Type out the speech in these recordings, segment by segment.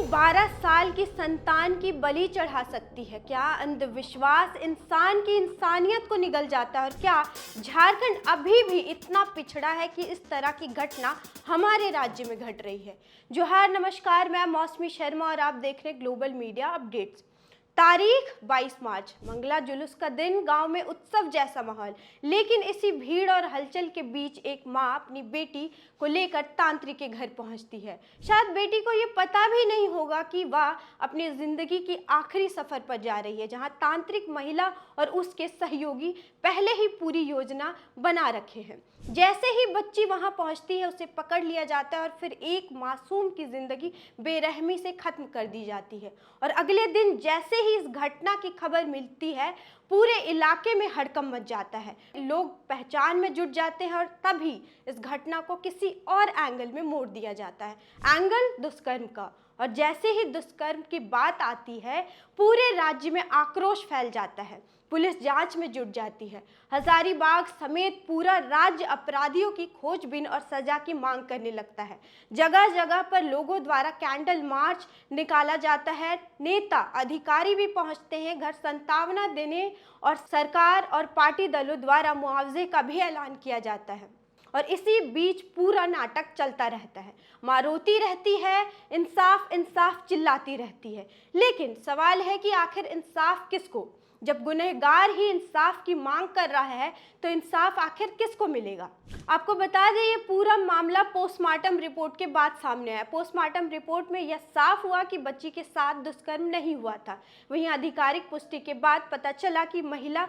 12 साल की संतान की बलि चढ़ा सकती है? क्या अंधविश्वास इंसान की इंसानियत को निगल जाता है? और क्या झारखंड अभी भी इतना पिछड़ा है कि इस तरह की घटना हमारे राज्य में घट रही है? जोहार, नमस्कार, मैं मौसमी शर्मा और आप देख रहे हैं ग्लोबल मीडिया अपडेट्स। तारीख 22 मार्च, मंगला जुलूस का दिन, गांव में उत्सव जैसा माहौल। लेकिन इसी भीड़ और हलचल के बीच एक माँ अपनी बेटी को लेकर तांत्रिक के घर पहुंचती है। शायद बेटी को ये पता भी नहीं होगा कि वह अपनी जिंदगी की आखिरी सफर पर जा रही है, जहां तांत्रिक महिला और उसके सहयोगी पहले ही पूरी योजना बना रखे हैं। जैसे ही बच्ची वहां पहुंचती है, उसे पकड़ लिया जाता है और फिर एक मासूम की जिंदगी बेरहमी से खत्म कर दी जाती है। और अगले दिन जैसे ही इस घटना की खबर मिलती है, पूरे इलाके में हड़कंप मच जाता है। लोग पहचान में जुट जाते हैं और तभी इस घटना को किसी और एंगल में मोड़ दिया जाता है, एंगल दुष्कर्म का। और जैसे ही दुष्कर्म की बात आती है, पूरे राज्य में आक्रोश फैल जाता है। पुलिस जांच में जुट जाती है। हजारीबाग समेत पूरा राज्य अपराधियों की खोजबीन और सजा की मांग करने लगता है। जगह जगह पर लोगों द्वारा कैंडल मार्च निकाला जाता है। नेता अधिकारी भी पहुंचते हैं घर सांत्वना देने, और सरकार और पार्टी दलों द्वारा मुआवजे का भी ऐलान किया जाता है। और इसी बीच पूरा नाटक चलता रहता है। माँ रोती रहती है, इंसाफ इंसाफ चिल्लाती रहती है। लेकिन सवाल है कि आखिर इंसाफ किसको? जब गुनहगार ही इंसाफ की मांग कर रहा है, तो इंसाफ आखिर किसको मिलेगा? आपको बता दें, ये पूरा मामला पोस्टमार्टम रिपोर्ट के बाद सामने आया। पोस्टमार्टम रिपोर्ट में यह साफ हुआ कि बच्ची के साथ दुष्कर्म नहीं हुआ था। वहीं आधिकारिक पुष्टि के बाद पता चला कि महिला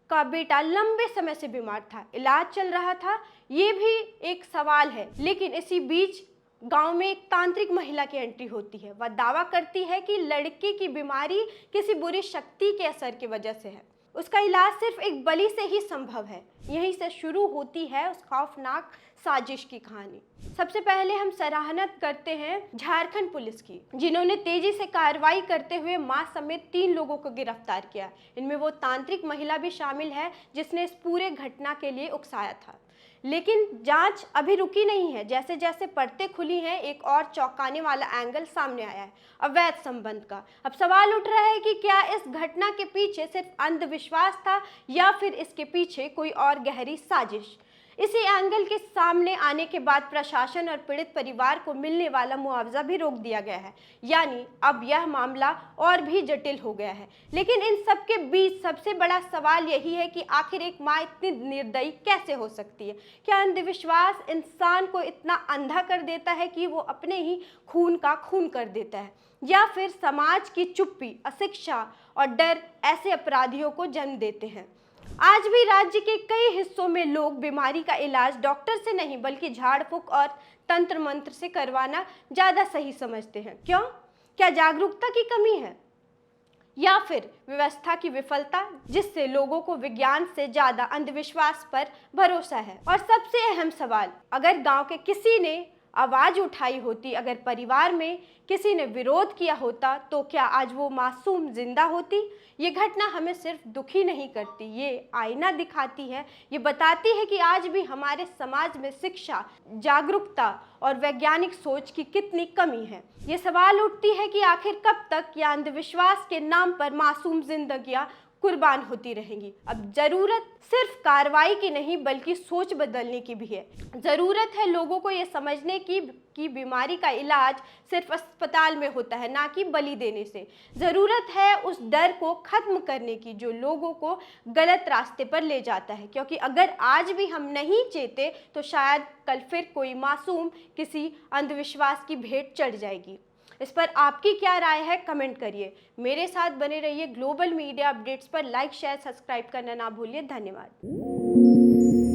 का बेटा लंबे समय से बीमार था, इलाज चल रहा था। ये भी एक सवाल है। लेकिन इसी बीच गांव में एक तांत्रिक महिला की एंट्री होती है। वह दावा करती है कि लड़के की बीमारी किसी बुरी शक्ति के असर की वजह से है। उसका इलाज सिर्फ एक बलि से ही संभव है। यहीं से शुरू होती है उस खौफनाक साजिश की कहानी। सबसे पहले हम सराहना करते हैं झारखंड पुलिस की, जिन्होंने तेजी से कार्रवाई करते हुए मां समेत 3 लोगों को गिरफ्तार किया। इनमें वो तांत्रिक महिला भी शामिल है जिसने इस पूरे घटना के लिए उकसाया था। लेकिन जांच अभी रुकी नहीं है। जैसे जैसे परतें खुली हैं, एक और चौंकाने वाला एंगल सामने आया है, अवैध संबंध का। अब सवाल उठ रहा है कि क्या इस घटना के पीछे सिर्फ अंधविश्वास था या फिर इसके पीछे कोई और गहरी साजिश? इसी एंगल के सामने आने के बाद प्रशासन और पीड़ित परिवार को मिलने वाला मुआवजा भी रोक दिया गया है। यानी अब यह मामला और भी जटिल हो गया है। लेकिन इन सब के बीच सबसे बड़ा सवाल यही है कि आखिर एक माँ इतनी निर्दयी कैसे हो सकती है? क्या अंधविश्वास इंसान को इतना अंधा कर देता है कि वो अपने ही खून का खून कर देता है? या फिर समाज की चुप्पी, अशिक्षा और डर ऐसे अपराधियों को जन्म देते हैं? आज भी राज्य के कई हिस्सों में लोग बीमारी का इलाज डॉक्टर से नहीं बल्कि झाड़ फूंक और तंत्र मंत्र से करवाना ज़्यादा सही समझते हैं। क्यों? क्या जागरूकता की कमी है या फिर व्यवस्था की विफलता, जिससे लोगों को विज्ञान से ज़्यादा अंधविश्वास पर भरोसा है? और सबसे अहम सवाल, अगर गांव के किसी ने आवाज़ उठाई होती, अगर परिवार में किसी ने विरोध किया होता, तो क्या आज वो मासूम जिंदा होती? ये घटना हमें सिर्फ दुखी नहीं करती, ये आईना दिखाती है। ये बताती है कि आज भी हमारे समाज में शिक्षा, जागरूकता और वैज्ञानिक सोच की कितनी कमी है। ये सवाल उठती है कि आखिर कब तक या अंधविश्वास के नाम पर मासूम जिंदगियां कुर्बान होती रहेंगी? अब जरूरत सिर्फ कार्रवाई की नहीं बल्कि सोच बदलने की भी है। जरूरत है लोगों को ये समझने की कि बीमारी का इलाज सिर्फ अस्पताल में होता है, ना कि बलि देने से। जरूरत है उस डर को खत्म करने की जो लोगों को गलत रास्ते पर ले जाता है। क्योंकि अगर आज भी हम नहीं चेते, तो शायद कल फिर कोई मासूम किसी अंधविश्वास की भेंट चढ़ जाएगी। इस पर आपकी क्या राय है? कमेंट करिए। मेरे साथ बने रहिए ग्लोबल मीडिया अपडेट्स पर। लाइक, शेयर, सब्सक्राइब करना ना भूलिए। धन्यवाद।